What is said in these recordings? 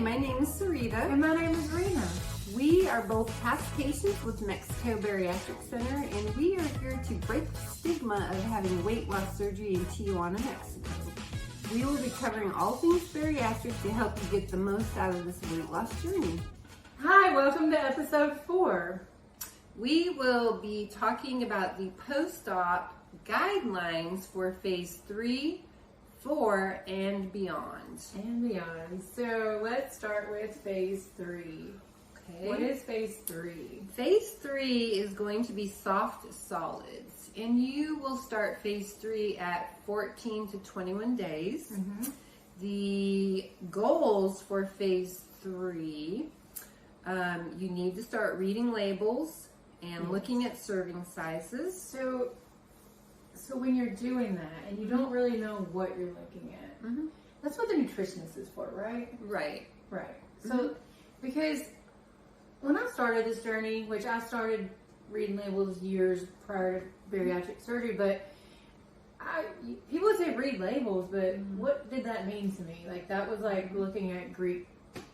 Hi, my name is Sarita. And my name is Rena. We are both past patients with Mexico Bariatric Center, and we are here to break the stigma of having weight loss surgery in Tijuana, Mexico. We will be covering all things bariatric to help you get the most out of this weight loss journey. Hi, welcome to episode 4. We will be talking about the post-op guidelines for phase 3, 4, and beyond. So let's start with phase 3. Okay. What is phase 3? Phase 3 is going to be soft solids, and you will start phase 3 at 14 to 21 days. Mm-hmm. The goals for phase 3, you need to start reading labels and looking at serving sizes. So when you're doing that and you don't really know what you're looking at, that's what the nutritionist is for, right? Right. So because when I started this journey, which I started reading labels years prior to bariatric surgery, but people would say read labels, but what did that mean to me? Like that was like looking at Greek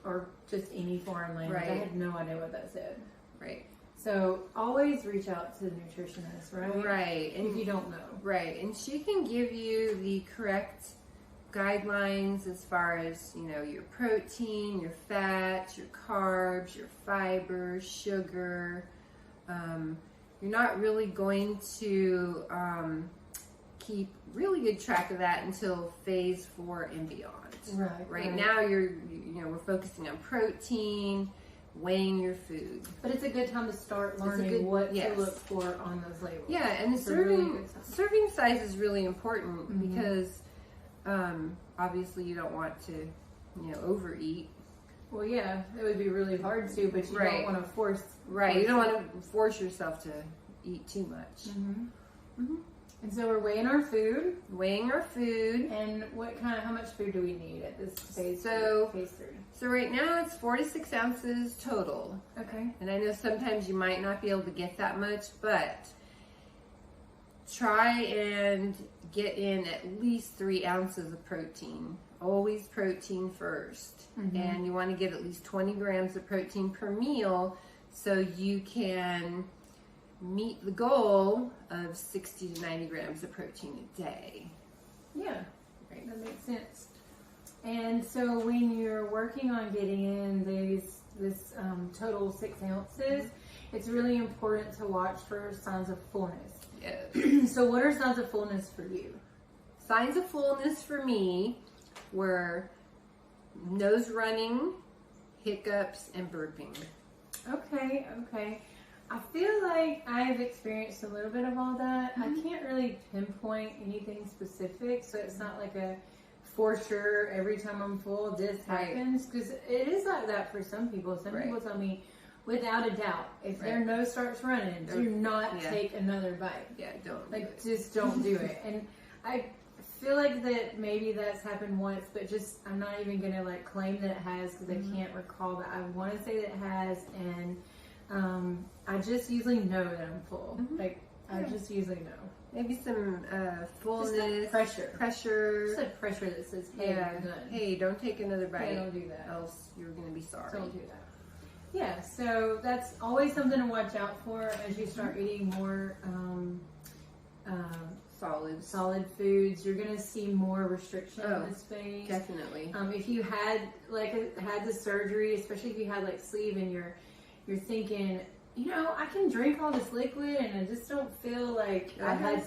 or just any foreign language. Right. I had no idea what that said. Right. So always reach out to the nutritionist, right? Right. And if you don't know. Right. And she can give you the correct guidelines as far as, your protein, your fats, your carbs, your fiber, sugar. You're not really going to keep really good track of that until phase 4 and beyond. Right now we're focusing on protein, weighing your food. But it's a good time to start learning what to look for on those labels. Yeah, and the serving size is really important because obviously you don't want to, overeat. Well, yeah, it would be really hard to, but you don't want to force. Right, you don't want to force yourself to eat too much. And so we're weighing our food. And how much food do we need at this phase? Phase 3. So right now it's 4 to 6 ounces total. Okay. And I know sometimes you might not be able to get that much, but try and get in at least 3 ounces of protein. Always protein first. And you want to get at least 20 grams of protein per meal so you can meet the goal of 60 to 90 grams of protein a day. Yeah, right. That makes sense. And so when you're working on getting in this total 6 ounces, it's really important to watch for signs of fullness. Yes. So what are signs of fullness for you? Signs of fullness for me were nose running, hiccups, and burping. Okay. I feel like I've experienced a little bit of all that. I can't really pinpoint anything specific, so it's not like a for sure every time I'm full this happens, because it is like that for some people. Some people tell me without a doubt, if their nose starts running, do not take another bite. Yeah, don't. Just don't do it. And I feel like that maybe that's happened once, but just I'm not even gonna claim that it has because I can't recall, but I want to say that it has, and I just usually know that I'm full. I just usually know. Maybe some fullness, just pressure. Just a pressure that says, "Hey, I'm done. Hey, don't take another bite. Hey, don't do that. Else you're gonna be sorry." Don't do that. Yeah, so that's always something to watch out for as you start eating more solid foods. You're gonna see more restriction in this phase. Definitely. If you had the surgery, especially if you had sleeve and you're thinking, I can drink all this liquid and I just don't feel like I had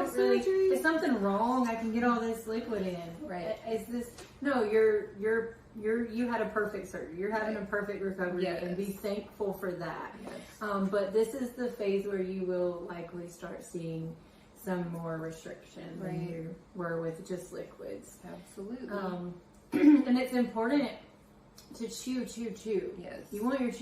surgery. Is something wrong? I can get all this liquid in. Right. Is this you had a perfect surgery. You're having a perfect recovery, and be thankful for that. Yes. But this is the phase where you will likely start seeing some more restriction than you were with just liquids. Absolutely. And it's important to chew. Yes. You want your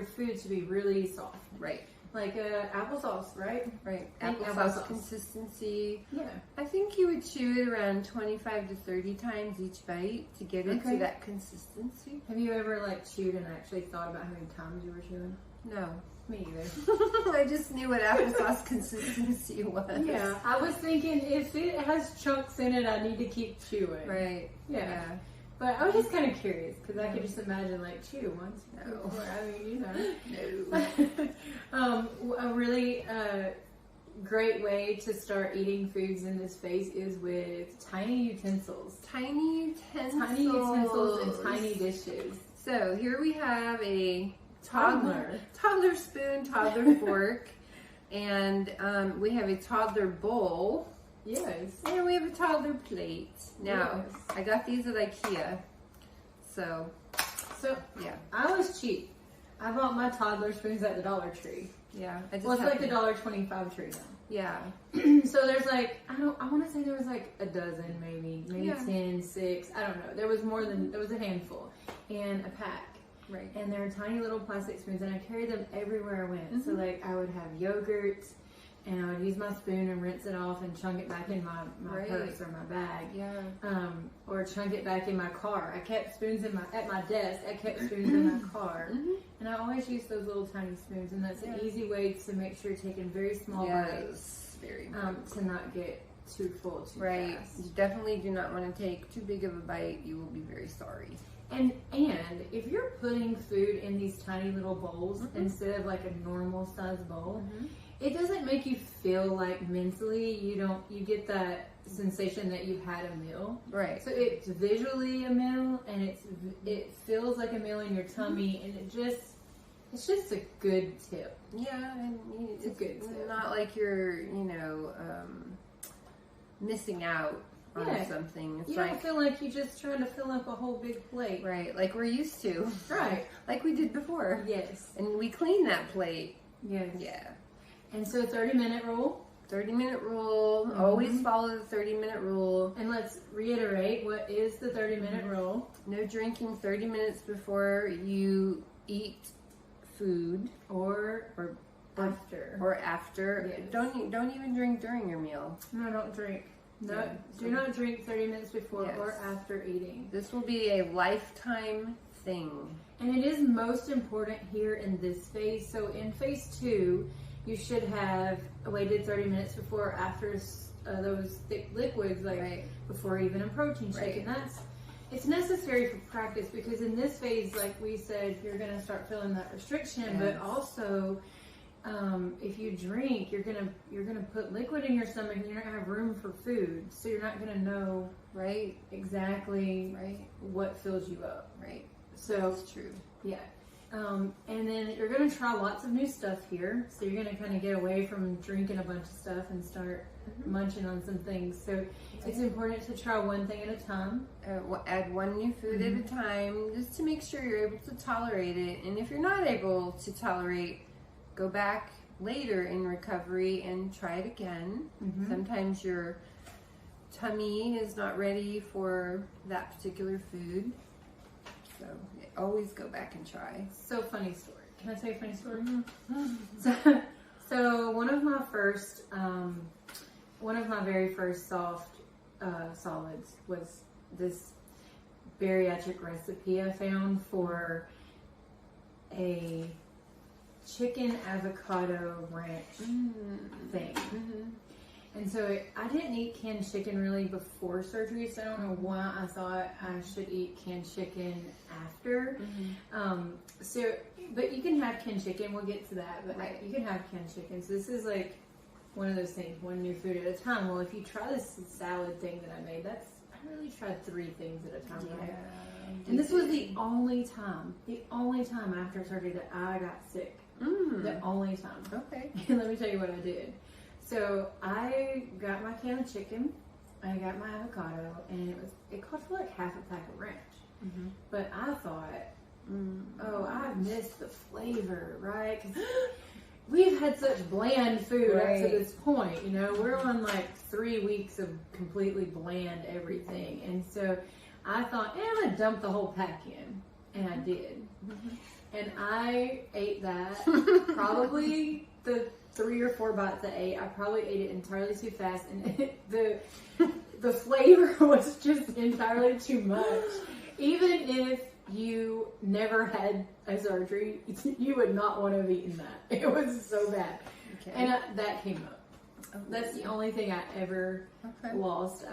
food to be really soft. Right. Like applesauce, right? Right. Applesauce consistency. Yeah. I think you would chew it around 25 to 30 times each bite to get it to that consistency. Have you ever chewed and actually thought about how many times you were chewing? No. Me either. I just knew what applesauce consistency was. Yeah, I was thinking if it has chunks in it, I need to keep chewing. Right. Yeah. But I was just kind of curious because I could just imagine like chew once. No. I mean, you know. No. A really great way to start eating foods in this phase is with tiny utensils. Tiny utensils. Tiny utensils and tiny dishes. So here we have a toddler spoon, toddler fork, and we have a toddler bowl. Yes. And we have a toddler plate. Now, yes. I got these at IKEA. So yeah. I was cheap. I bought my toddler spoons at the Dollar Tree. Yeah. Well, it's like the $1.25 tree now. Yeah. So there's like, I want to say there was like a dozen, maybe yeah. 10, 6. I don't know. There was a handful and a pack. Right. And they're tiny little plastic spoons, and I carried them everywhere I went. So like I would have yogurt, and I would use my spoon and rinse it off and chunk it back in my purse or my bag. Yeah. Or chunk it back in my car. I kept spoons at my desk. I kept spoons in my car. And I always use those little tiny spoons, and that's an easy way to make sure you're taking very small bites. Very to not get too full too fast. You definitely do not want to take too big of a bite. You will be very sorry. And if you're putting food in these tiny little bowls instead of like a normal size bowl, it doesn't make you feel like mentally you get that sensation that you've had a meal. Right. So it's visually a meal, and it feels like a meal in your tummy, and it's just a good tip. Yeah, and it's a good tip. Not like you're missing out on something. It's you don't feel like you're just trying to fill up a whole big plate. Right, like we're used to. Right. Like we did before. Yes. And we cleaned that plate. Yes. Yeah. And so 30-minute rule. 30-minute rule. Always follow the 30-minute rule. And let's reiterate, what is the 30-minute rule? No drinking 30 minutes before you eat food or after. Or after. Yes. Don't even drink during your meal. No, don't drink. No, do not drink 30 minutes before or after eating. This will be a lifetime thing. And it is most important here in this phase. So in phase 2, you should have waited 30 minutes before or after those thick liquids, like before even a protein shake. And it's necessary for practice, because in this phase, like we said, you're going to start feeling that restriction, but also if you drink, you're gonna put liquid in your stomach, and you're not gonna have room for food, so you're not gonna know exactly what fills you up. Right. So that's true. Yeah. And then you're gonna try lots of new stuff here. So you're gonna kind of get away from drinking a bunch of stuff and start munching on some things. So it's important to try one thing at a time. Add one new food at a time, just to make sure you're able to tolerate it. And if you're not able to tolerate, go back later in recovery and try it again. Sometimes your tummy is not ready for that particular food. So always go back and try. So funny story. Can I tell you a funny story? So one of my very first soft solids was this bariatric recipe I found for a chicken avocado ranch thing. And so I didn't eat canned chicken really before surgery, so I don't know why I thought I should eat canned chicken after. But you can have canned chicken, we'll get to that, but you can have canned chicken. So this is like one of those things, one new food at a time. Well, if you try this salad thing that I made, I really tried 3 things at a time. Right? And this was the only time after surgery that I got sick. The only time. Okay. And let me tell you what I did. So I got my can of chicken, I got my avocado, and it cost for like half a pack of ranch. But I thought, I missed the flavor, right? 'Cause we've had such bland food up to this point, we're on like 3 weeks of completely bland everything. And so I thought, I'm gonna dump the whole pack in. And I did. And I ate that, probably the 3 or 4 bites I ate, I probably ate it entirely too fast, and the flavor was just entirely too much. Even if you never had a surgery, you would not want to have eaten that. It was so bad. Okay. And that came up. That's the only thing I ever lost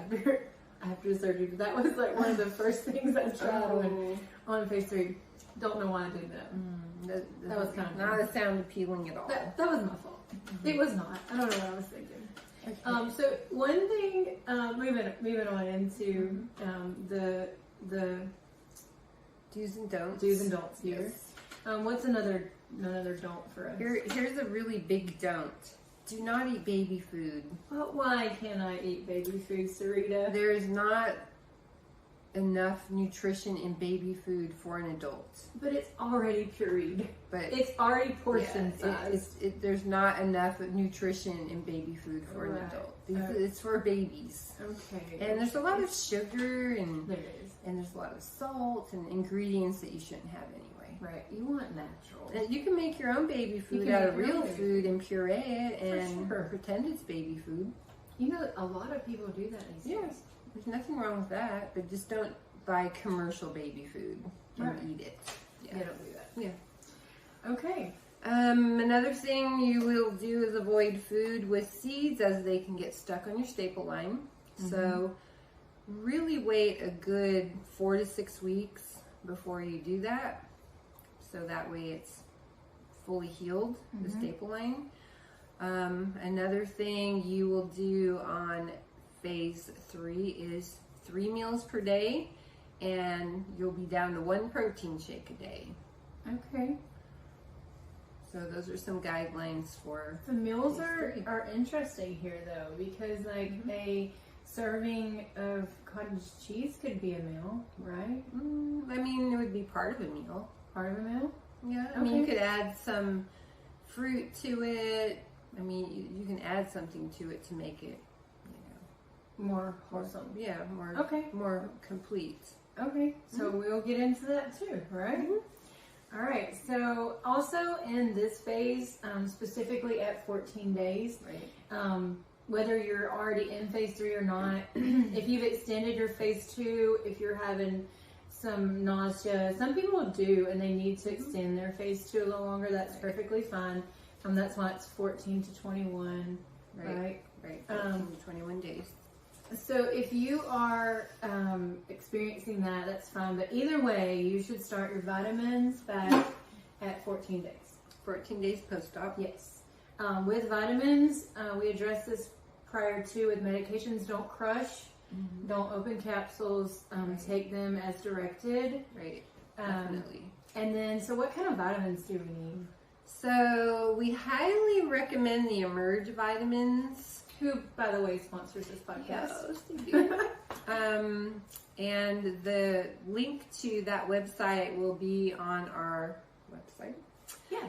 after surgery, but that was like one of the first things I tried on phase 3. Don't know why I did that. That was kind of not sound appealing at all. That was my fault. It was not. I don't know what I was thinking. Okay. So one thing, moving on into the do's and don'ts. Do's and don'ts here. Yes. What's another don't for us? Here's a really big don't. Do not eat baby food. But why can't I eat baby food, Sarita? There is not enough nutrition in baby food for an adult. But it's already pureed. But it's already portion size. There's not enough nutrition in baby food for an adult. It's for babies. Okay. And there's a lot of sugar and there's a lot of salt and ingredients that you shouldn't have anyway. Right. You want natural. And you can make your own baby food out of real food and puree it and pretend it's baby food. You know, a lot of people do that these days. Yes. There's nothing wrong with that, but just don't buy commercial baby food and eat it. Yeah, don't do that. Yeah. Okay. Another thing you will do is avoid food with seeds, as they can get stuck on your staple line. So really wait a good 4 to 6 weeks before you do that. So that way it's fully healed, the staple line. Another thing you will do on phase 3 is 3 meals per day, and you'll be down to 1 protein shake a day. Okay. So those are some guidelines for the meals are interesting here though, because like a serving of cottage cheese could be a meal, right? I mean, it would be part of a meal. Part of a meal? Yeah. I mean, you could add some fruit to it. I mean, you can add something to it to make it, more wholesome. Yeah, more complete. Okay, so we'll get into that too, right? All right, so also in this phase, specifically at 14 days, whether you're already in phase 3 or not, if you've extended your phase 2, if you're having some nausea, some people do, and they need to extend their phase 2 a little longer, that's perfectly fine. That's why it's 14 to 21, right? 14 to 21 days. So if you are experiencing that, that's fine. But either way, you should start your vitamins back at 14 days. 14 days post-op? Yes. With vitamins, we addressed this prior to with medications. Don't crush. Don't open capsules. Take them as directed. Right. Definitely. And then, so what kind of vitamins do we need? So we highly recommend the Emerge vitamins. Who, by the way, sponsors this podcast. Yes, they do. And the link to that website will be on our website. Yeah.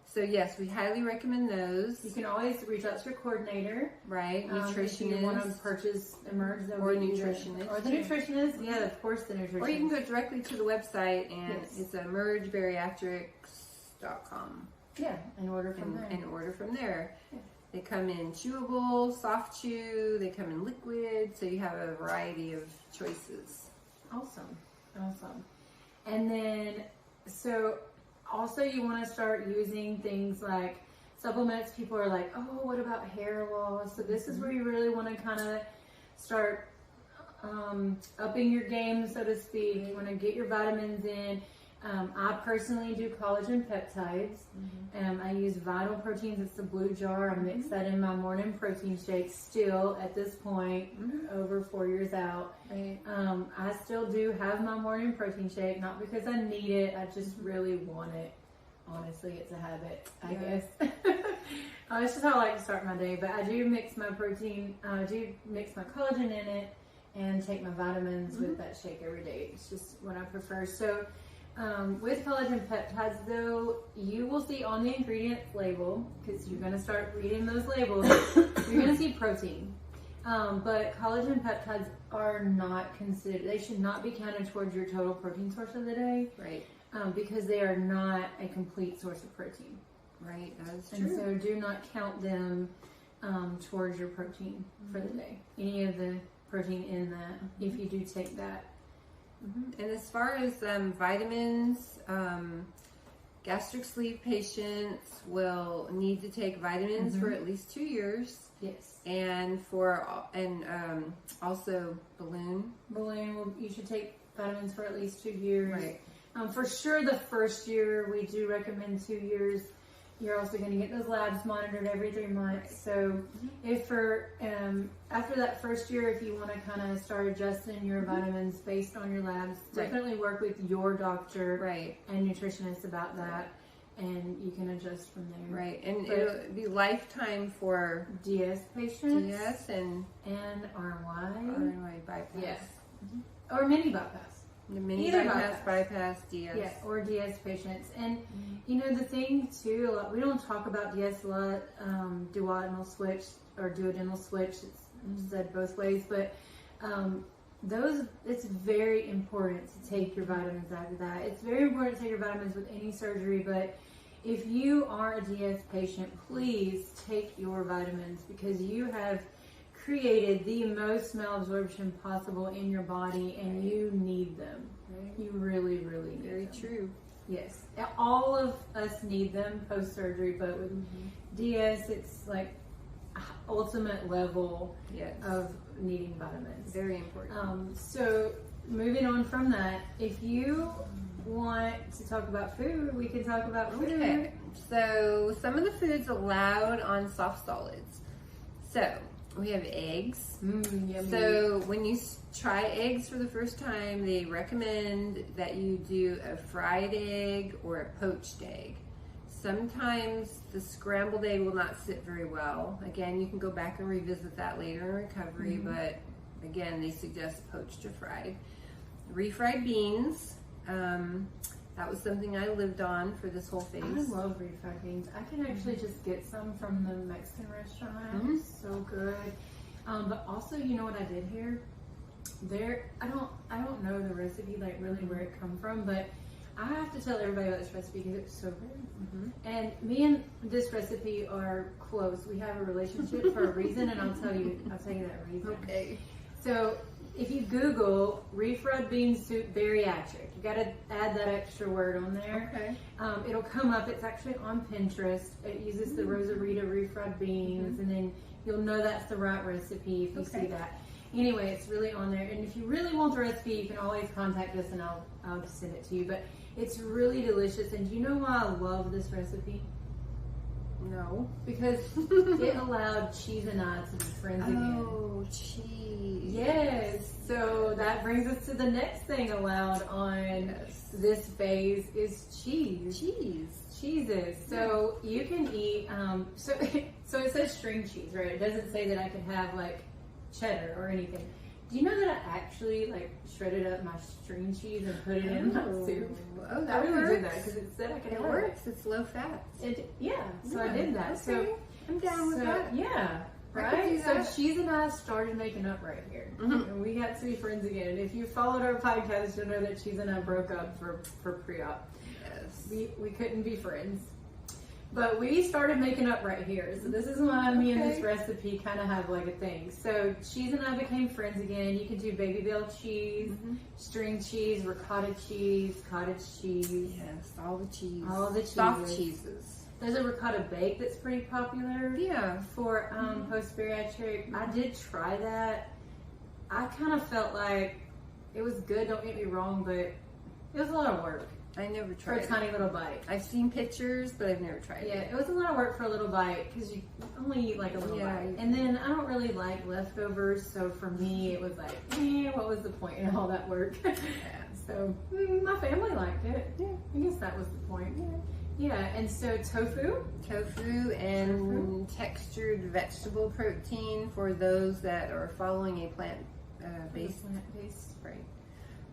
So yes, we highly recommend those. You can always reach out to your coordinator. Right, nutritionist. If you want to purchase Emerge, or nutritionist. Or the nutritionist. Yeah, of course, the nutritionist. Or you can go directly to the website, and it's emergebariatrics.com. Yeah, and order from there. And order from there. Yeah. They come in chewable, soft chew, they come in liquid, so you have a variety of choices. Awesome. And then, so also you want to start using things like supplements. People are like, oh, what about hair loss? So this is where you really want to kind of start upping your game, so to speak. You want to get your vitamins in. I personally do collagen peptides. I use Vital Proteins. It's the blue jar. I mix that in my morning protein shake still at this point, over 4 years out. Right. I still do have my morning protein shake, not because I need it. I just really want it. Honestly, it's a habit, I guess. It's just how I like to start my day. But I do mix my protein, I do mix my collagen in it and take my vitamins with that shake every day. It's just what I prefer. So with collagen peptides, though, you will see on the ingredients label, because you're going to start reading those labels, you're going to see protein. But collagen peptides are not considered, they should not be counted towards your total protein source of the day. Right. Because they are not a complete source of protein. Right, that is true. And so do not count them towards your protein for the day. Any of the protein in that, if you do take that. And as far as vitamins, gastric sleeve patients will need to take vitamins for at least 2 years. Yes. And also balloon. You should take vitamins for at least 2 years. Right. For sure, the first year we do recommend 2 years. You're also going to get those labs monitored every 3 months. Right. So, if for after that first year, if you want to kind of start adjusting your vitamins based on your labs, definitely work with your doctor and nutritionist about that, and you can adjust from there. Right, and it'll be lifetime for DS patients. DS and RY bypass. Yes, or mini bypass. The mini Either bypass, DS. Yeah, or DS patients. And, you know, the thing, too, we don't talk about DS a lot, duodenal switch, or duodenal switch, it's said both ways, but it's very important to take your vitamins after that. It's very important to take your vitamins with any surgery, but if you are a DS patient, please take your vitamins, because you have created the most malabsorption possible in your body, and you need them. You really, really need them. Very true. Yes. All of us need them post-surgery, but with DS, it's like ultimate level of needing vitamins. Very important. So moving on from that, if you want to talk about food, we can talk about food. Okay. So some of the foods allowed on soft solids. So we have eggs. Yummy. So when you try eggs for the first time, they recommend that you do a fried egg or a poached egg. Sometimes the scrambled egg will not sit very well. Again, you can go back and revisit that later in recovery, but again, they suggest poached or fried. Refried beans. That was something I lived on for this whole phase. I love refried beans. I can actually just get some from the Mexican restaurant. It's so good. But also, you know what I did here? I don't know the recipe, like really where it come from, but I have to tell everybody about this recipe because it's so good. And me and this recipe are close. We have a relationship for a reason, and I'll tell you that reason. Okay. So if you Google refried bean soup bariatric, you got to add that extra word on there. Okay. It'll come up. It's actually on Pinterest. It uses the Rosarita refried beans, and then you'll know that's the right recipe if you see that. Anyway, it's really on there. And if you really want the recipe, you can always contact us, and I'll send it to you. But it's really delicious. And do you know why I love this recipe? No. Because it allowed cheese and I to be friends again. Oh, cheese. Yes. So that brings us to the next thing allowed on this phase is cheese. Cheeses. So you can eat, so it says string cheese, right? It doesn't say that I could have like cheddar or anything. Do you know that I actually like shredded up my string cheese and put it in my soup? Oh, I that really works. did that because it said I could have It works. It's low fat. So I did that. Okay. So I'm down with that. Yeah. I could Right? do So that. cheese and I started making up right here. And we got to be friends again. And if you followed our podcast, you'll know that cheese and I broke up for pre-op. Yes. We couldn't be friends. But we started making up right here. So this is why me and this recipe kind of have like a thing. So cheese and I became friends again. You can do baby bell cheese, string cheese, ricotta cheese, cottage cheese. Yes, all the cheese. All the cheeses. Soft cheeses. There's a ricotta bake that's pretty popular. Yeah. For post-bariatric. I did try that. I kind of felt like it was good, don't get me wrong, but it was a lot of work. I never For tried a tiny little bite. I've seen pictures, but I've never tried Yeah, it. it was a lot of work for a little bite because you only eat like a little bite. And then I don't really like leftovers, so for me it was like, what was the point in all that work? So my family liked it. Yeah, I guess that was the point. Yeah, and so tofu and textured vegetable protein for those that are following a plant-based. Right.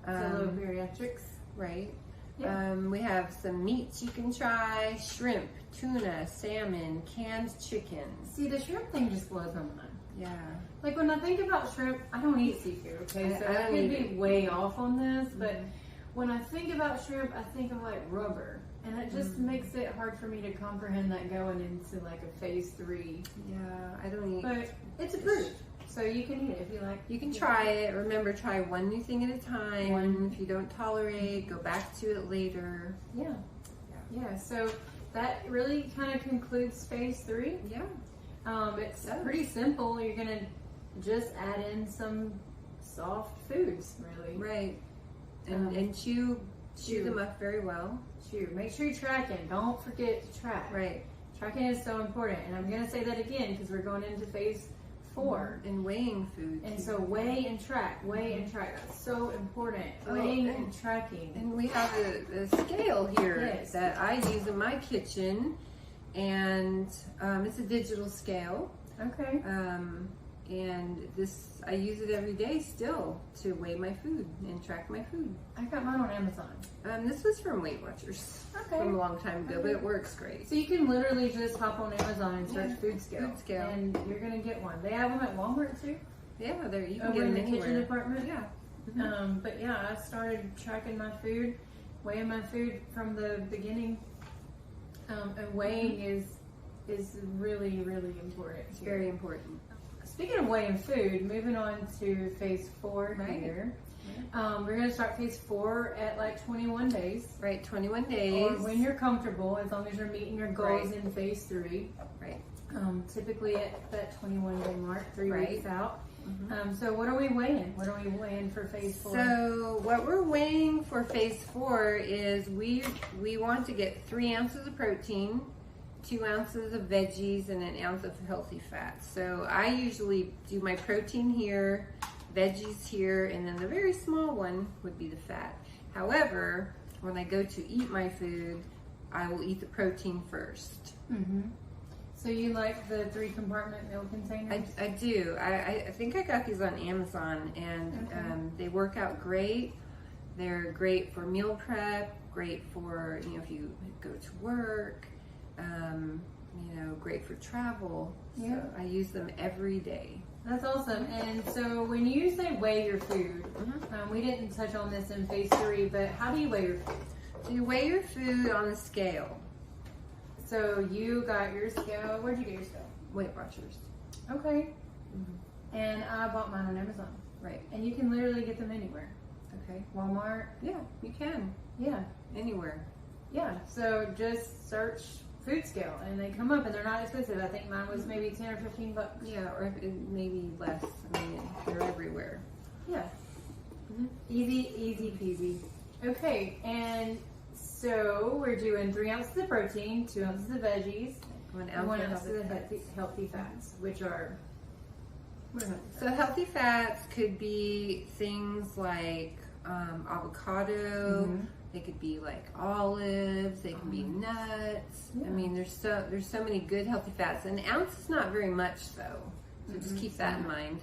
Fellow bariatrics. Right. Yeah. We have some meats you can try: shrimp, tuna, salmon, canned chicken. See, the shrimp thing just blows my mind. Yeah. Like when I think about shrimp, I don't eat seafood, okay? So I could be way off on this, but when I think about shrimp, I think of like rubber. And it just makes it hard for me to comprehend that going into like a phase 3. Yeah, I don't eat. But it's approved. So you can eat it if you like. You can try it. Remember, try one new thing at a time. If you don't tolerate, go back to it later. Yeah. Yeah, so that really kind of concludes phase 3. Yeah. It's pretty simple. You're gonna just add in some soft foods, really. Right. And chew them up very well. Chew. Make sure you're tracking. Don't forget to track. Right. Tracking is so important. And I'm gonna say that again because we're going into phase 4. And weighing food. And so weigh and track. Weigh and track. That's so important. Weighing and tracking. And we have a scale here Yes. that I use in my kitchen. And it's a digital scale. Okay. And I use it every day still to weigh my food and track my food. I got mine on Amazon. This was from Weight Watchers Okay. from a long time ago, but it works great. So you can literally just hop on Amazon and search food scale. Food scale. And you're gonna get one. They have them at Walmart too. Yeah, you can Over get in them the kitchen anywhere. department. Yeah. But yeah, I started tracking my food, weighing my food from the beginning. And weighing is really, really important. It's very important. Speaking of weighing food, moving on to phase 4 here. We're going to start phase 4 at like 21 days. Right, 21 days. Or when you're comfortable, as long as you're meeting your goals in phase 3. Right. Typically at that 21 day mark, 3 weeks out. So what are we weighing? What are we weighing for phase 4? So what we're weighing for phase 4 is we want to get 3 ounces of protein, 2 ounces of veggies, and 1 ounce of healthy fats. So I usually do my protein here, veggies here, and then the very small one would be the fat. However, when I go to eat my food, I will eat the protein first. So you like the 3 compartment meal containers? I do. I think I got these on Amazon, and they work out great. They're great for meal prep, great for, if you go to work, great for travel. Yeah. So I use them every day. That's awesome. And so when you say weigh your food, we didn't touch on this in phase 3, but how do you weigh your food? So you weigh your food on a scale. So you got your scale. Where'd you get your scale? Weight Watchers. Okay. And I bought mine on Amazon. Right. And you can literally get them anywhere. Okay. Walmart. Yeah, you can. Yeah. Anywhere. Yeah. So just search food scale and they come up and they're not expensive. I think mine was maybe 10 or 15 bucks. Yeah, or maybe less. I mean, they're everywhere. Yeah. Easy peasy. Okay. And so we're doing 3 ounces of protein, 2 ounces of veggies, 1 and 1 ounce ounce of healthy fats, which are. So healthy fats could be things like avocado. They could be like olives. They can be nuts. Yeah. I mean, there's so many good healthy fats. An ounce is not very much though, so just keep that in mind.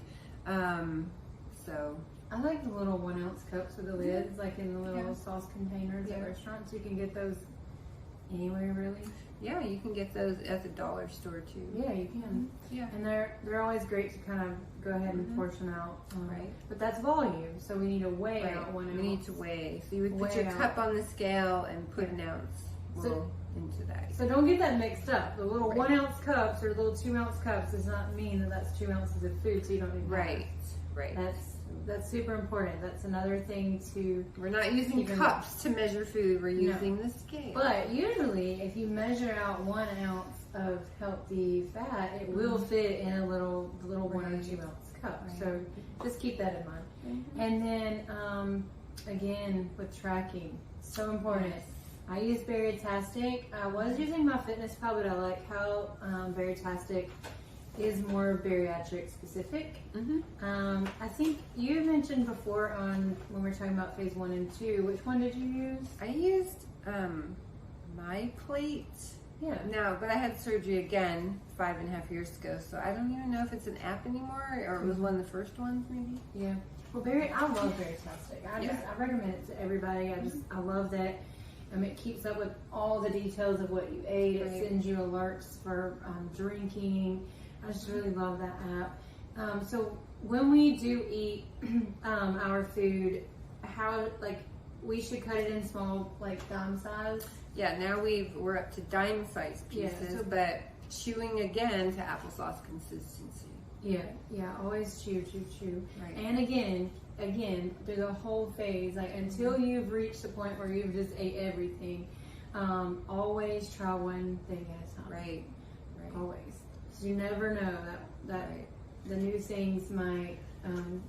So I like the little 1 ounce cups with the lids, like in the little sauce containers at restaurants. You can get those anywhere, really. yeah, you can get those at the dollar store too. Yeah, you can. Yeah. And they're always great to kind of go ahead and portion out. Right. But that's volume, so we need to weigh out 1 ounce. We need to weigh. So you would put Weigh your out. cup on the scale and put an ounce So- into that. So don't get that mixed up. The little Right. 1 ounce cups or little 2 ounce cups does not mean that that's 2 ounces of food, so you don't need that. Right. That's super important. That's another thing to. We're not using Even- cups to measure food. We're using the scale. But usually, if you measure out 1 ounce of healthy fat, it will fit in a little 1 or 2 ounce cup. Right. So just keep that in mind. And then again with tracking, so important. Yes. I use Bariatric. I was using my Fitness Pal, but I like how Bariatric is more bariatric specific. I think you mentioned before on when we were talking about phase 1 and 2. Which one did you use? I used my plate. Yeah. No, but I had surgery again 5.5 years ago, so I don't even know if it's an app anymore or it was one of the first ones maybe. Yeah. Well, I love Bariatric. I recommend it to everybody. I love that. It keeps up with all the details of what you ate. It sends you alerts for drinking. I just really love that app. So when we do eat our food, how we should cut it in small, like dime size. Yeah, now we're up to dime size pieces, but chewing again to applesauce consistency. Yeah, always chew. Right. And again, do the whole phase, until you've reached the point where you've just ate everything. Always try one thing at a time. Right. Always. 'Cause you never know that the new things might,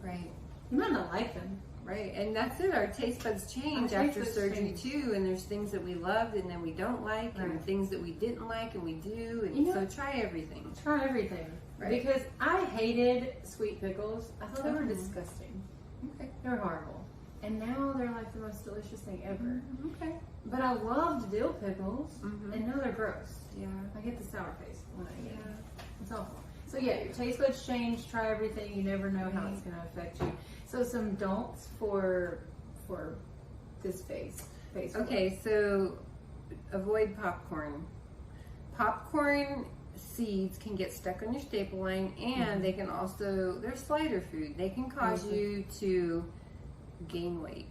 Right. you might not like them. Right, and that's it. Our taste buds change Our taste after buds surgery change. too, and there's things that we loved and then we don't like, and Right. things that we didn't like and we do, and You know, so try everything. Try everything. Right. Because I hated sweet pickles. I thought they were Oh. disgusting. Okay. They were horrible. And now they're like the most delicious thing ever. Okay. But I loved dill pickles, Mhm. and now they're gross. Yeah. I get the sour taste when I eat Yeah. them. It's awful. So yeah, your taste buds change. Try everything. You never know how it's going to affect you. So some don'ts for this phase. Okay, so avoid popcorn. Popcorn seeds can get stuck on your staple line, and they can also, they're slider food. They can cause you to gain weight.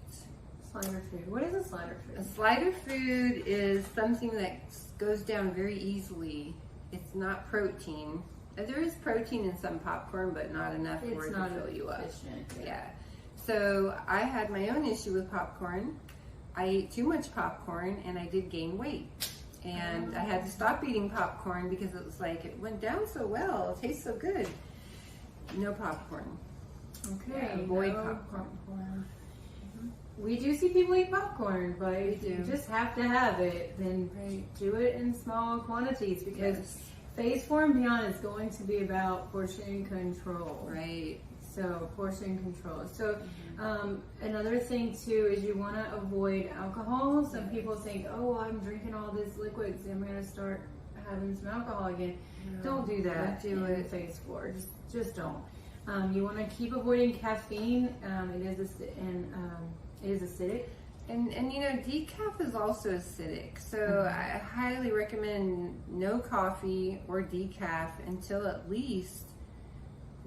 Slider food. What is a slider A food? slider food is something that goes down very easily. It's not protein. There is protein in some popcorn, but not enough for It's it not to fill you up. efficient. Yeah. So I had my own issue with popcorn. I ate too much popcorn and I did gain weight. And I had to stop eating popcorn because it was like, it went down so well. It tastes so good. No popcorn. Okay. Yeah, avoid no popcorn. We do see people eat popcorn, but if you do. just have to have it, then do it in small quantities because phase 4 and beyond is going to be about portion control. Right. So portion control. So another thing too is you want to avoid alcohol. Some people think, oh, well, I'm drinking all this liquids, I'm going to start having some alcohol again. No, Don't do that. don't do in it. phase 4. Just don't. You want to keep avoiding caffeine. It is acidic. And you know, decaf is also acidic. So I highly recommend no coffee or decaf until at least,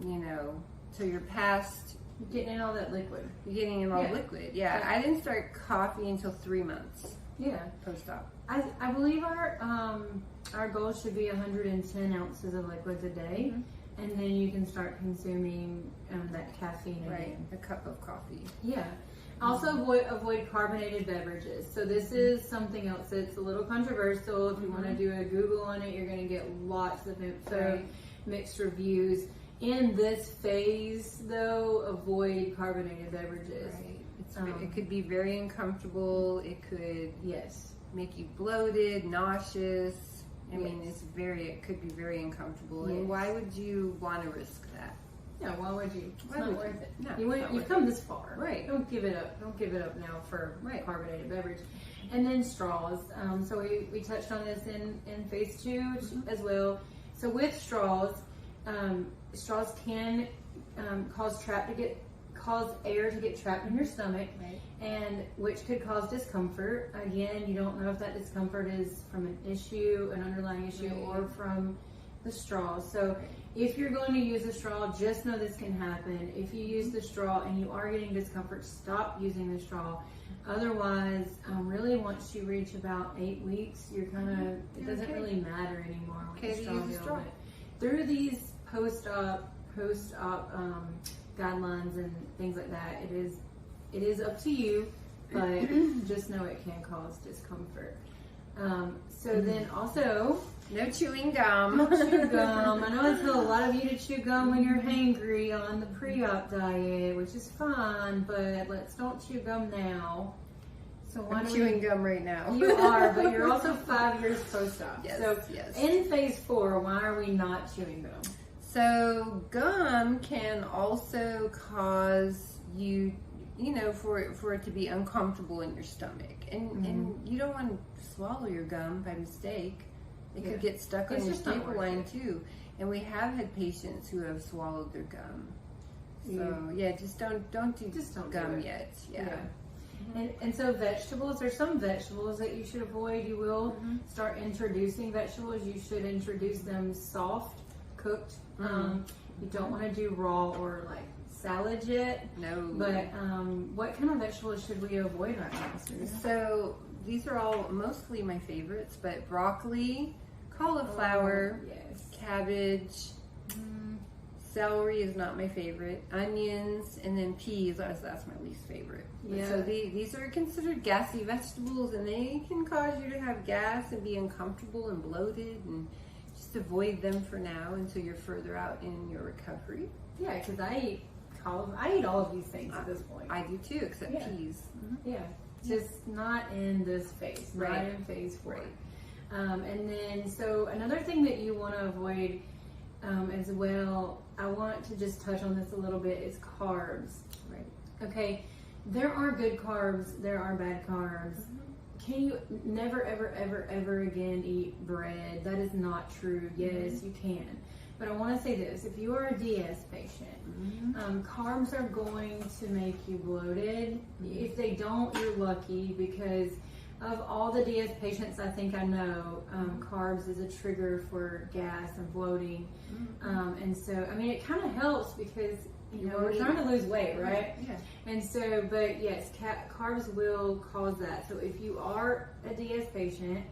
you know, till you're past You're getting in all that liquid. getting in all liquid. Yeah, I didn't start coffee until 3 months Yeah. post-op. I believe our goal should be 110 ounces of liquids a day, and then you can start consuming that caffeine again. Right, a cup of coffee. Yeah. Also avoid carbonated beverages. So this is something else that's a little controversial. If you want to do a Google on it, you're going to get lots of info, mixed reviews. In this phase, though, avoid carbonated beverages. Right. It could be very uncomfortable. It could Yes. make you bloated, nauseous. I mean, it could be very uncomfortable. And Yes. why would you want to risk that? Yeah, why would you? It's Why not would worth you? it. No, you've it's not worth come this far. Right. Don't give it up. Don't give it up now for Right. carbonated beverage. And then straws. So we touched on this in phase 2 as well. So with straws, straws can cause air to get trapped in your stomach, and which could cause discomfort. Again, you don't know if that discomfort is from an underlying issue, or from the straw. So if you're going to use a straw, just know this can happen. If you use the straw and you are getting discomfort, stop using the straw. Otherwise, really once you reach about 8 weeks, you're kind of, it doesn't really matter anymore with the straw deal. But through these post-op guidelines and things like that, it is up to you, but just know it can cause discomfort. So then also, No chewing gum. chew gum. I know I tell a lot of you to chew gum when you're hangry on the pre-op diet, which is fine, but let's don't chew gum now. So why I'm do chewing gum right now. You are, but you're also 5 years post-op. Yes, so yes. in phase 4, why are we not chewing gum? So gum can also cause you, for it to be uncomfortable in your stomach, and you don't want to swallow your gum by mistake. It could get stuck on your staple line too. And we have had patients who have swallowed their gum. So just don't do gum yet. Yeah. And so vegetables, there's some vegetables that you should avoid. You will start introducing vegetables. You should introduce them soft, cooked. You don't want to do raw or like salad yet. No. But what kind of vegetables should we avoid right now, Sarita? So these are all mostly my favorites, but broccoli, cauliflower, cabbage, Celery is not my favorite. Onions, and then peas, that's my least favorite. Yeah. So these are considered gassy vegetables, and they can cause you to have gas and be uncomfortable and bloated, and just avoid them for now until you're further out in your recovery. Yeah, because I eat all of these things at this point. I do too, except peas. Mm-hmm. Yeah, just not in this phase, not in phase 4. Right. And then, so another thing that you want to avoid as well, I want to just touch on this a little bit, is carbs. Right. Okay, there are good carbs, there are bad carbs. Can you never, ever, ever, ever again eat bread? That is not true. Yes, you can. But I want to say this, if you are a DS patient, carbs are going to make you bloated. If they don't, you're lucky, because of all the DS patients I think I know, carbs is a trigger for gas and bloating. And so, I mean, it kind of helps because, you know, we're trying to lose weight, right? Yeah. And so, but yes, carbs will cause that. So if you are a DS patient,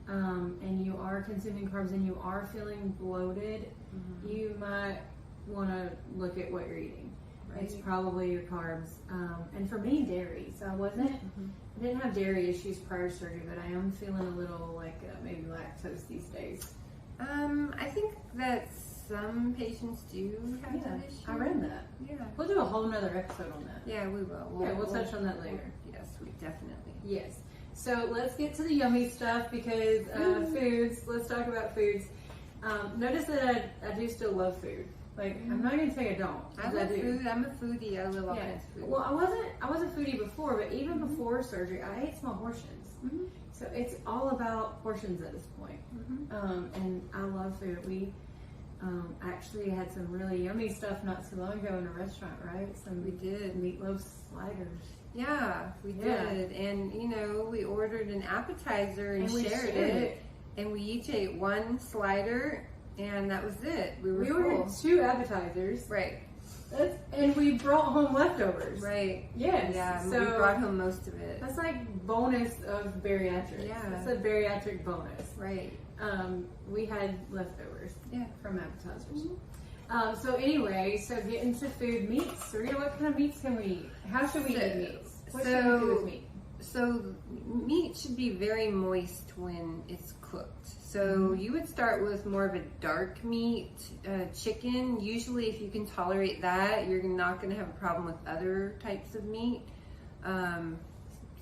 and you are consuming carbs and you are feeling bloated, you might want to look at what you're eating. Right. It's probably your carbs. And for me, dairy. So I didn't have dairy issues prior to surgery, but I am feeling a little like maybe lactose these days. I think that some patients do have that issue. I read that. Yeah. We'll do a whole nother episode on that. Yeah, we will. We'll touch on that later. Yes, we definitely. Yes. So let's get to the yummy stuff, because foods. Let's talk about foods. Notice that I do still love food. Like, I'm not gonna say I don't. I love food. I'm a foodie. I love all kinds of food. Well, I was a foodie before, but even before surgery, I ate small portions. So it's all about portions at this point. And I love food. We actually had some really yummy stuff not so long ago in a restaurant, right? We did. Meatloaf sliders. Yeah, we did. And, you know, we ordered an appetizer and shared it. And we each ate one slider, and that was it. We ordered 2 appetizers. Right. And we brought home leftovers. Right. Yes. Yeah, so we brought home most of it. That's like bonus of bariatrics. Yeah. That's a bariatric bonus. Right. We had leftovers. Yeah. From appetizers. So anyway, so get into food. Meats. Sarita, what kind of meats can we eat? How should we eat meats? What should we do with meat? So meat should be very moist when it's cooked. So you would start with more of a dark meat, chicken. Usually if you can tolerate that, you're not going to have a problem with other types of meat.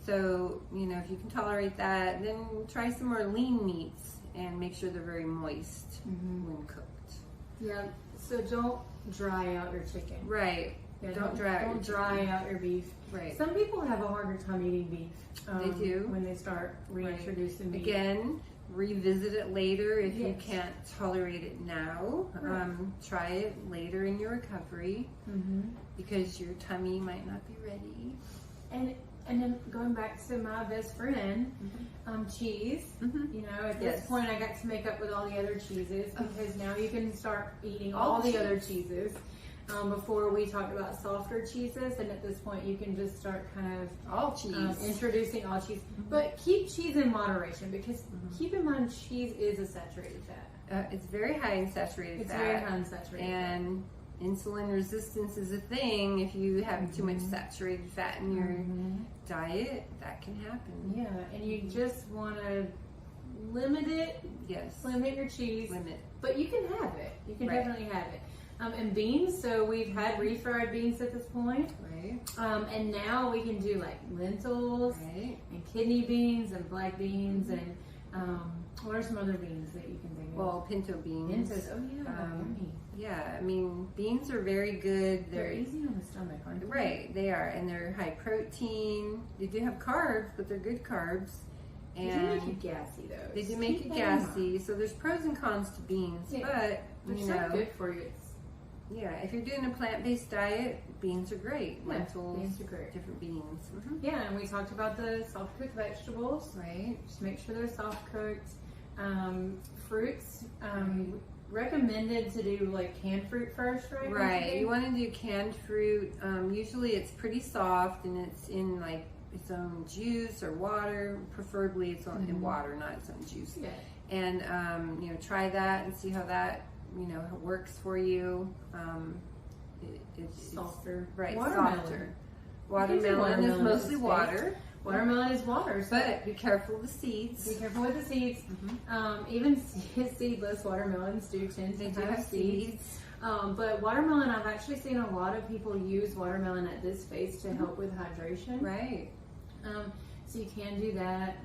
So, you know, if you can tolerate that, then try some more lean meats and make sure they're very moist when cooked. Yeah, so don't dry out your chicken. Right. Yeah, don't dry out your beef. Right. Some people have a harder time eating beef. They do. When they start reintroducing meat. Again, revisit it later if you can't tolerate it now. Try it later in your recovery because your tummy might not be ready. And then going back to my best friend, cheese. You know, at this point I got to make up with all the other cheeses, because now you can start eating all the other cheeses. Before we talked about softer cheeses, and at this point you can just start kind of all cheese, introducing all cheese. But keep cheese in moderation, because keep in mind cheese is a saturated fat. It's very high in saturated fat. It's very high in saturated and insulin resistance is a thing. If you have too much saturated fat in your diet, that can happen. Yeah, and you just want to limit it. Yes. Limit your cheese. Limit. But you can have it. You can definitely have it. And beans, so we've had refried beans at this point. Right. And now we can do like lentils and kidney beans and black beans and what are some other beans that you can think of? Well, pinto beans. Pintos, oh yeah, yummy. Yeah, I mean, beans are very good. They're easy on the stomach, aren't they? Right, they are, and they're high protein. They do have carbs, but they're good carbs. And they do make you gassy though. They do make you gassy, so there's pros and cons to beans, but they're so good for you. Yeah, if you're doing a plant-based diet, beans are great. Yeah, lentils, beans are great. Different beans. Yeah, and we talked about the soft-cooked vegetables. Right. Just make sure they're soft-cooked. Fruits, recommended to do like canned fruit first, right? Right. You want to do canned fruit. Usually it's pretty soft and it's in like its own juice or water. Preferably it's in water, not its own juice. Yeah. And you know, try that and see how that works for you. It's Softer. Right, Watermelon. softer. Watermelon is mostly water. Watermelon is water, But be careful of the seeds. be careful with the seeds. Even seedless watermelons do tend They to do have seeds. But watermelon, I've actually seen a lot of people use watermelon at this phase to help with hydration. Right. So you can do that.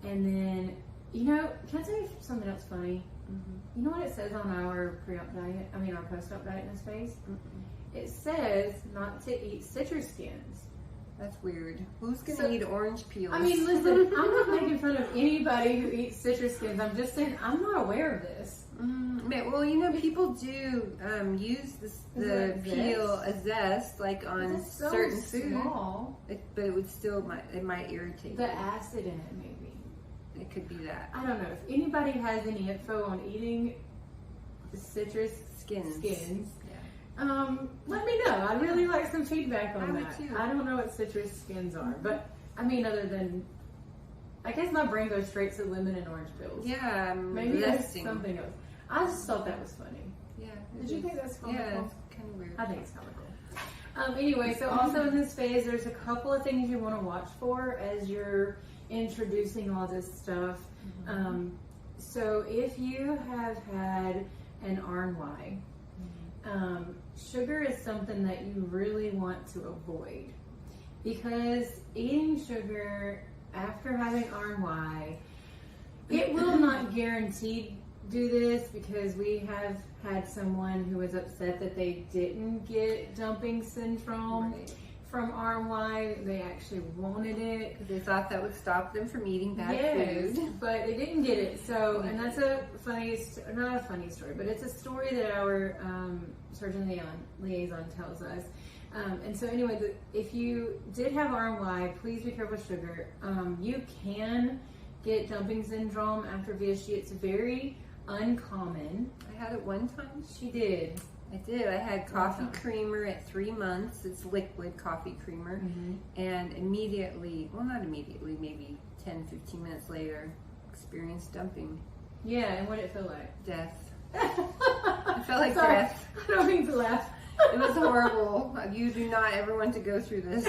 And then, can I tell you something else funny? You know what it says on our pre-op diet? Our post-op diet in this phase? It says not to eat citrus skins. That's weird. Who's going to eat orange peels? Listen, I'm not making fun of anybody who eats citrus skins. I'm just saying I'm not aware of this. Well, people do use the peel as zest, like on So certain food. small. But it would still it might irritate. The you. acid in it, maybe. It could be that. I don't know. If anybody has any info on eating citrus Skins. Let me know. I'd really like some feedback on I would that. too. I don't know what citrus skins are, but other than, I guess my brain goes straight to lemon and orange pills. Yeah, Maybe that's zesting. something else. I just thought that was funny. Yeah. Did you think that's comical? Yeah, it's kind of weird. I think it's comical. Anyway, so also in this phase, there's a couple of things you want to watch for as you're introducing all this stuff. So if you have had an RNY, sugar is something that you really want to avoid, because eating sugar after having RNY, it will not guarantee do this, because we have had someone who was upset that they didn't get dumping syndrome from RNY. They actually wanted it because they thought that would stop them from eating bad food. but they didn't get it. So, and that's not a funny story, but it's a story that our surgeon liaison tells us. And so anyway, if you did have RNY, please be careful with sugar. You can get dumping syndrome after VSG. It's very uncommon. I had it one time. She did. I did. I had coffee creamer at 3 months. It's liquid coffee creamer. And immediately, well, not immediately, maybe 10, 15 minutes later, experienced dumping. Yeah, and what did it feel like? Death. It felt like Sorry, death. I don't mean to laugh. It was horrible. You do not ever want to go through this.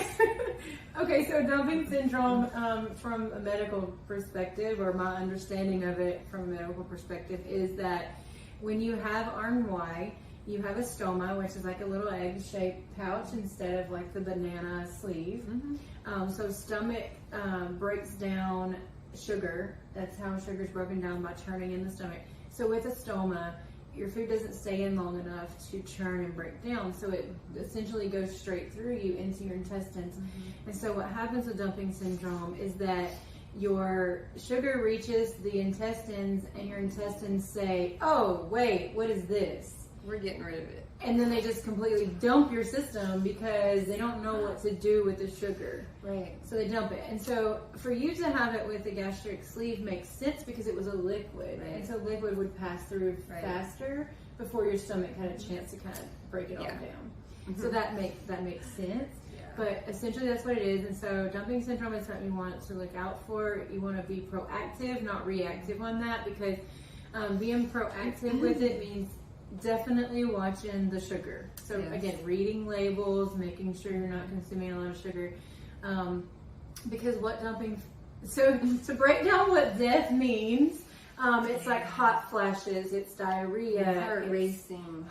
Okay, so dumping syndrome, from a medical perspective, or my understanding of it from a medical perspective, is that when you have RNY, you have a stoma, which is like a little egg-shaped pouch instead of like the banana sleeve. So stomach breaks down sugar. That's how sugar is broken down, by churning in the stomach. So with a stoma, your food doesn't stay in long enough to churn and break down, so it essentially goes straight through you into your intestines. And so what happens with dumping syndrome is that your sugar reaches the intestines, and your intestines say, oh wait, what is this? We're getting rid of it. And then they just completely dump your system because they don't know what to do with the sugar. Right. So they dump it. And so for you to have it with the gastric sleeve makes sense, because it was a liquid. Right. And so liquid would pass through faster before your stomach had a chance to kind of break it all down. So that makes sense. But essentially that's what it is. And so dumping syndrome is something you want to look out for. You want to be proactive, not reactive on that, because being proactive with it means definitely watching the sugar. So again, reading labels, making sure you're not consuming a lot of sugar. Because what dumping, so to break down what death means, it's like hot flashes, it's diarrhea, Heart racing,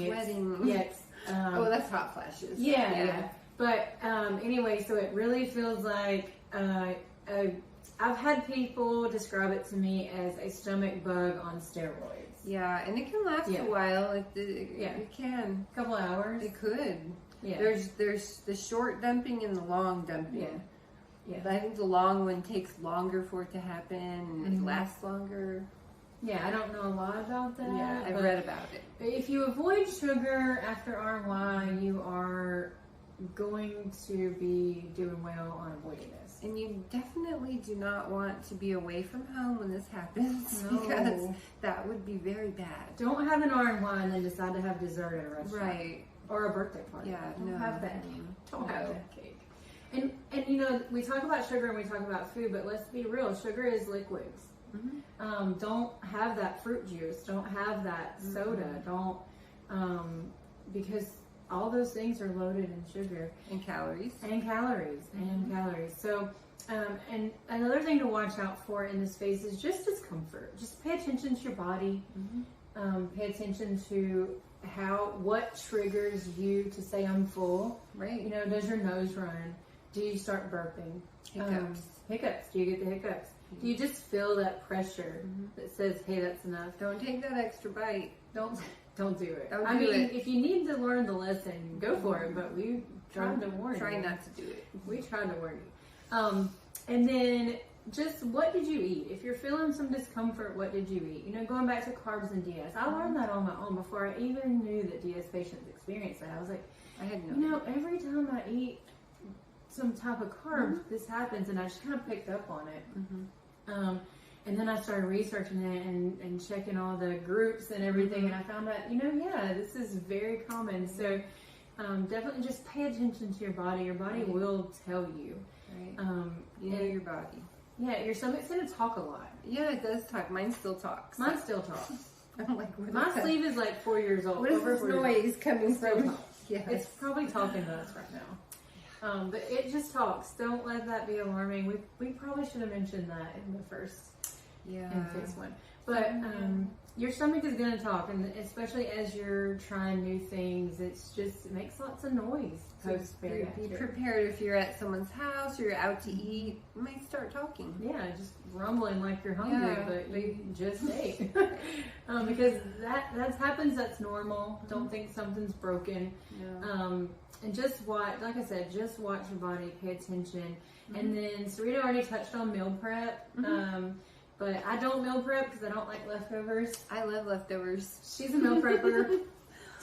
Sweating. Oh, that's hot flashes. Yeah. But anyway, so it really feels like I've had people describe it to me as a stomach bug on steroids. Yeah, and it can last a while. It can. A couple hours. It could. Yeah. There's the short dumping and the long dumping. Yeah. But I think the long one takes longer for it to happen, and it lasts longer. Yeah, I don't know a lot about that. Yeah, I've read about it. If you avoid sugar after RNY, you are going to be doing well on avoiding this. And you definitely do not want to be away from home when this happens, No. because that would be very bad. Don't have an RNY and then decide to have dessert at a restaurant. Right. Or a birthday party. Yeah, Don't have that. Don't have No. that cake. And we talk about sugar and we talk about food, but let's be real, sugar is liquids. Don't have that fruit juice. Don't have that soda. Don't, because all those things are loaded in sugar. And calories. And calories. And calories. So, and another thing to watch out for in this phase is just discomfort. Just pay attention to your body. Pay attention to what triggers you to say I'm full. Right. You know, does your nose run? Do you start burping? Hiccups. Hiccups. Do you get the hiccups? Do you just feel that pressure that says, hey, that's enough? Don't take that extra bite. Don't do it. Don't do it. If you need to learn the lesson, go for it. But we tried to warn you. Try not to do it. We tried to warn you. And then just what did you eat? If you're feeling some discomfort, what did you eat? You know, going back to carbs and DS. I learned that on my own before I even knew that DS patients experienced that. I was like, I had no. You know, every time I eat some type of carb, this happens, and I just kind of picked up on it. And then I started researching it and checking all the groups and everything, and I found out, you know, this is very common. So definitely just pay attention to your body. Your body will tell you. Right. You know your body. Yeah, your stomach's going to talk a lot. Yeah, it does talk. Mine still talks. Mine still talks. I'm like, my sleeve is like 4 years old. What is this noise coming from? Yes. It's probably talking to us right now. But it just talks. Don't let that be alarming. We probably should have mentioned that in the first in phase 1. But your stomach is going to talk, and especially as you're trying new things, it makes lots of noise. Be prepared if you're at someone's house or you're out to eat. You might start talking. Yeah, just rumbling like you're hungry, but you just ate. Because that happens. That's normal. Don't think something's broken. And just watch, like I said, just watch your body, pay attention. And then Sarita already touched on meal prep. But I don't meal prep because I don't like leftovers. I love leftovers. She's a meal prepper.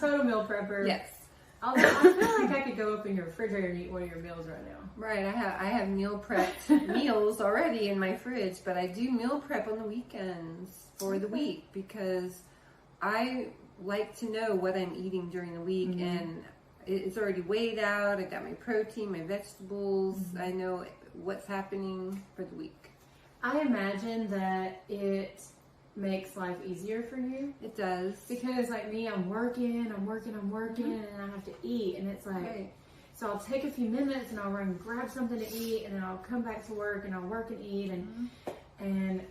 Total meal prepper. Yes. Although I feel like I could go up in your refrigerator and eat one of your meals right now. Right. I have meal prepped meals already in my fridge, but I do meal prep on the weekends for the week because I like to know what I'm eating during the week, and it's already weighed out. I got my protein, my vegetables. I know what's happening for the week. I imagine that it makes life easier for you. It does. Because like me, I'm working, and I have to eat, and it's like, so I'll take a few minutes and I'll run and grab something to eat, and then I'll come back to work and I'll work and eat, and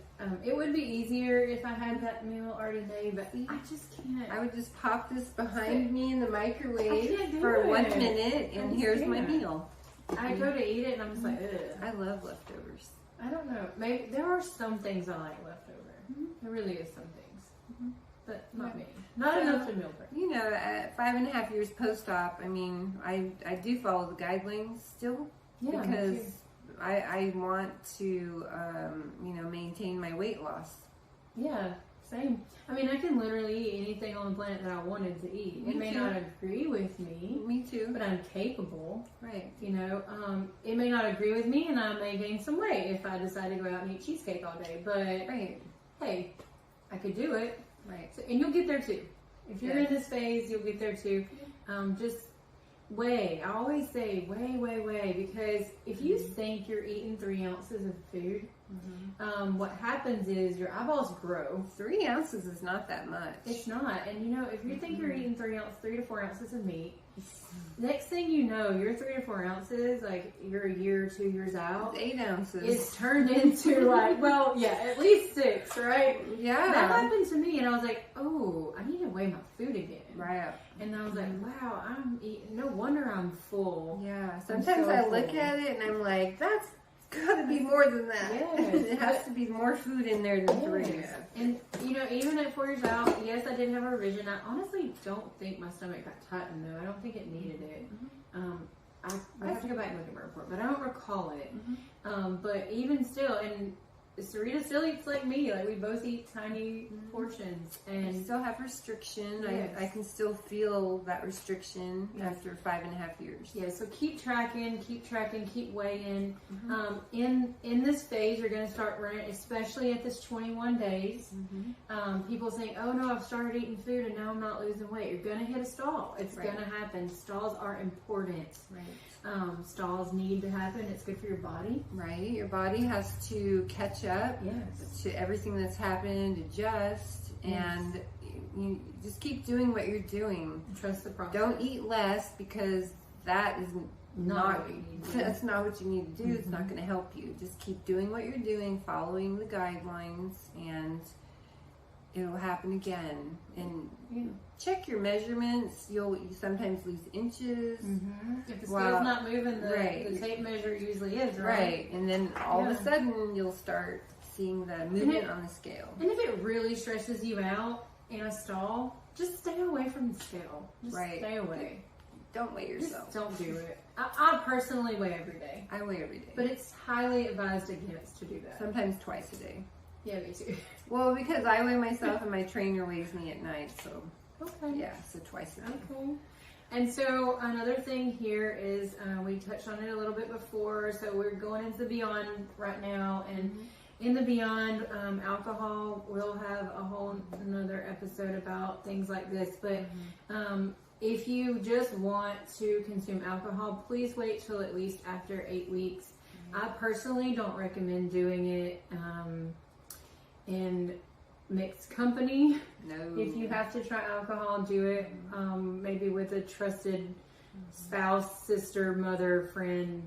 it would be easier if I had that meal already made, but I just can't. I would just pop this behind me in the microwave for 1 minute, and here's my meal. I go to eat it, and I'm just like, ugh. I love leftovers. I don't know. Maybe there are some things I like leftover. There really is some things, but not me. Not enough to meal prep. You know, at 5.5 years post-op, I mean, I do follow the guidelines still because I want to, maintain my weight loss. Yeah, same. I mean, I can literally eat anything on the planet that I wanted to eat. It may not agree with me. Me too. But I'm capable. Right. You know, it may not agree with me, and I may gain some weight if I decide to go out and eat cheesecake all day. But hey, I could do it. Right. So, and you'll get there too. If you're in this phase, you'll get there too. Just weigh. I always say weigh, because if you think you're eating 3 ounces of food, what happens is your eyeballs grow. 3 ounces is not that much. It's not. And you know, if you think you're eating 3 to 4 ounces of meat, next thing you know, your 3 to 4 ounces, like you're a year or 2 years out, it's 8 ounces. It's turned into like, well, yeah, at least 6, right? Yeah. That happened to me, and I was like, oh, I need to weigh my food again. Right. And I was like, wow, I'm eating. No wonder I'm full. Yeah. Sometimes I look at it and I'm like, that's gotta be more than that. Yes. It has to be more food in there than 3. And you know, even at 4 years out, yes, I did have a revision. I honestly don't think my stomach got tightened though. I don't think it needed it. I have to go back and look at my report, but I don't recall it. But even still, and Sarita still eats like me. Like we both eat tiny portions, and I still have restriction. Yes. I can still feel that restriction after 5.5 years. Yeah. So keep tracking, keep weighing. In this phase, you're going to start running, especially at this 21 days. People think, oh no, I've started eating food and now I'm not losing weight. You're going to hit a stall. It's going to happen. Stalls are important. Stalls need to happen. It's good for your body. Right. Your body has to catch up Yes. to everything that's happened, adjust, and you just keep doing what you're doing. Trust the process. Don't eat less, because that is not what you need to do. that's not what you need to do. It's not going to help you. Just keep doing what you're doing, following the guidelines, and it'll happen again. And check your measurements. You sometimes lose inches. If the scale's not moving, the Right. tape measure usually is, Right. And then all of a sudden you'll start seeing the movement on the scale. And if it really stresses you out in a stall, just stay away from the scale. Just stay away. Don't weigh yourself. Just don't do it. I personally weigh every day. I weigh every day. But it's highly advised against to do that. Sometimes twice a day. Yeah, me too. Well, because I weigh myself and my trainer weighs me at night, so Okay. yeah, so twice a day. Okay. And so another thing here is we touched on it a little bit before. So we're going into the Beyond right now, and in the Beyond alcohol, we'll have a whole another episode about things like this. But if you just want to consume alcohol, please wait till at least after 8 weeks. I personally don't recommend doing it in mixed company. No. If you have to try alcohol, do it maybe with a trusted spouse, sister, mother, friend,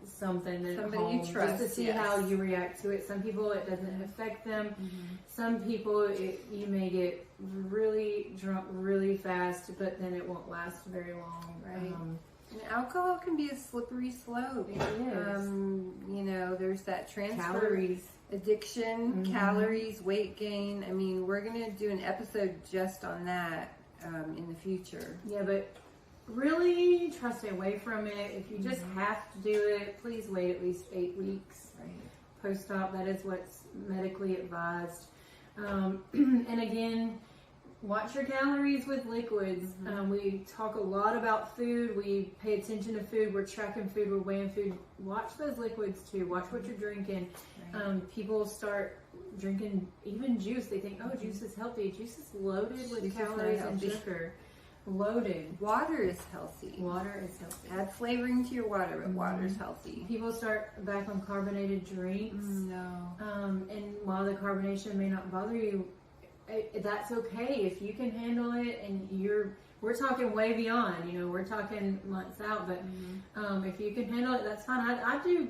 something at Somebody home, you trust, just to see how you react to it. Some people it doesn't affect them. Some people you may get really drunk really fast, but then it won't last very long. Right. And alcohol can be a slippery slope. It is. You know, there's that transfer Calories. addiction, calories, weight gain. I mean, we're going to do an episode just on that in the future. Yeah, but really try to stay away from it. If you just have to do it, please wait at least 8 weeks. Right. Post-op, that is what's medically advised. And again, watch your calories with liquids. We talk a lot about food. We pay attention to food. We're tracking food. We're weighing food. Watch those liquids too. Watch what you're drinking. Right. People start drinking even juice. They think, oh, juice is healthy. Juice is loaded with Juice is calories not and healthy. sugar. Loaded. Water is healthy. Water is healthy. Add flavoring to your water, but water is healthy. People start back on carbonated drinks. No. And while the carbonation may not bother you, that's okay if you can handle it. And we're talking way beyond. You know, we're talking months out. But if you can handle it, that's fine. I drink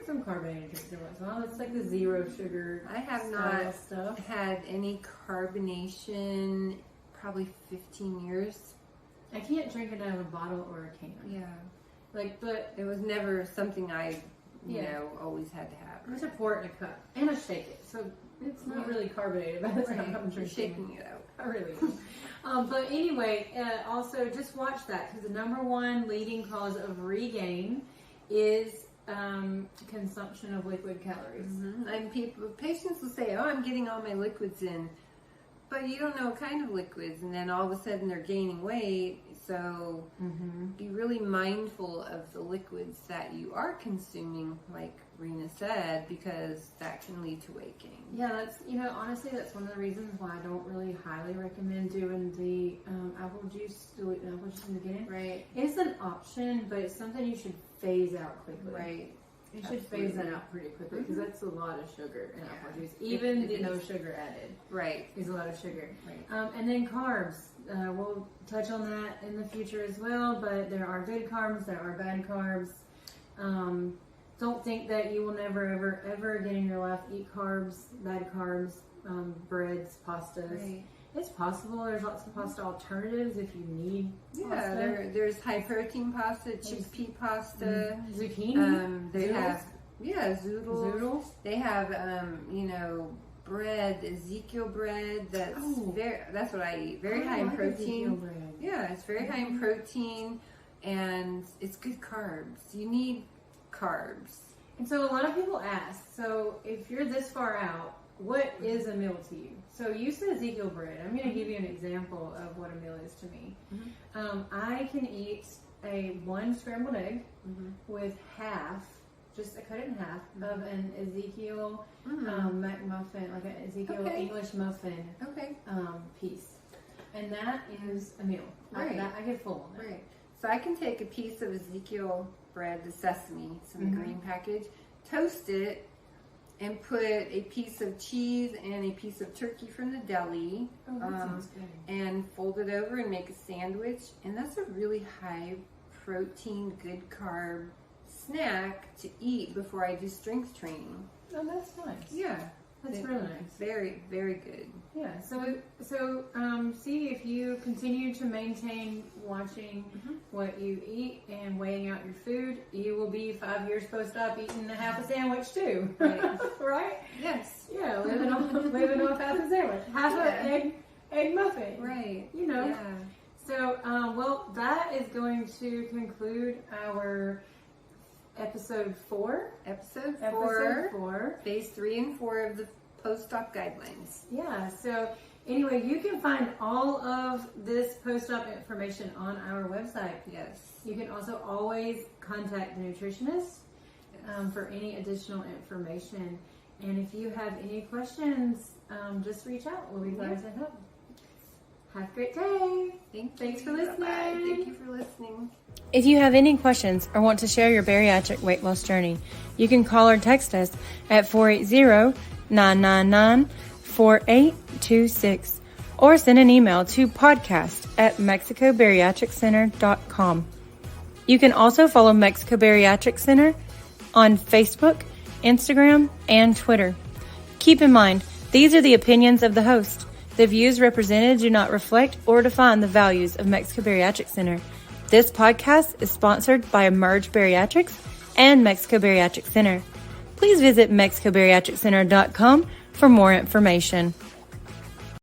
some carbonated drinks every once in a while. It's like the zero sugar. I have not had any carbonation probably 15 years. I can't drink it out of a bottle or a can. Yeah. But it was never something I, you know, always had to have. I just pour it in a cup and I shake it. So it's not really carbonated by the time I'm drinking. You're shaking it out. I really am. But anyway, also just watch that, because the number one leading cause of regain is consumption of liquid calories. And patients will say, oh, I'm getting all my liquids in. But you don't know what kind of liquids, and then all of a sudden they're gaining weight. So be really mindful of the liquids that you are consuming, like Rena said, because that can lead to weight gain. Yeah, that's, honestly, that's one of the reasons why I don't really highly recommend doing the apple juice in the beginning. Right. It's an option, but it's something you should phase out quickly. Right. You should phase that out pretty quickly, because that's a lot of sugar in apple juice. Even the no sugar added. Right. Is a lot of sugar. Right. And then carbs. We'll touch on that in the future as well, but there are good carbs, there are bad carbs. Don't think that you will never, ever, ever again in your life eat carbs, bad carbs, breads, pastas. Right. It's possible. There's lots of pasta alternatives if you need pasta. There's high protein pasta, chickpea pasta. Zucchini. They have zoodles. Zoodles. They have bread, Ezekiel bread. That's what I eat. Very high in protein. Bread. Yeah, it's very high in protein, and it's good carbs. You need carbs. And so a lot of people ask, so if you're this far out, what is a meal to you? So you said Ezekiel bread. I'm going to give you an example of what a meal is to me. I can eat one scrambled egg with half, just I cut it in half, of an Ezekiel McMuffin, like an Ezekiel English muffin piece. And that is a meal. Right. I get full on that. Right. So I can take a piece of Ezekiel bread, the sesame, it's in the green package, toast it, and put a piece of cheese and a piece of turkey from the deli, Oh, that sounds good. and fold it over and make a sandwich. And that's a really high protein, good carb snack to eat before I do strength training. Oh, that's nice. Yeah, That's really nice. Very, very good. Yeah. So see if you continue to maintain watching what you eat and weighing out your food, you will be 5 years post-op eating a half a sandwich too. Right. Right? Yes. Yeah, living off half a sandwich, half an egg muffin. Right. You know. Yeah. So, well, that is going to conclude our episode 4. Episode Episode 4. 4. Phase 3 and 4 of the post-op guidelines. Yeah, so anyway, you can find all of this post-op information on our website. Yes. You can also always contact the nutritionist for any additional information. And if you have any questions, just reach out. We'll be glad to help. Have a great day. Thanks for listening. Bye-bye. Thank you for listening. If you have any questions or want to share your bariatric weight loss journey, you can call or text us at 480-999-4826 or send an email to podcast@mexicobariatriccenter.com. You can also follow Mexico Bariatric Center on Facebook, Instagram, and Twitter. Keep in mind, these are the opinions of the host. The views represented do not reflect or define the values of Mexico Bariatric Center. This podcast is sponsored by Emerge Bariatrics and Mexico Bariatric Center. Please visit mexicobariatriccenter.com for more information.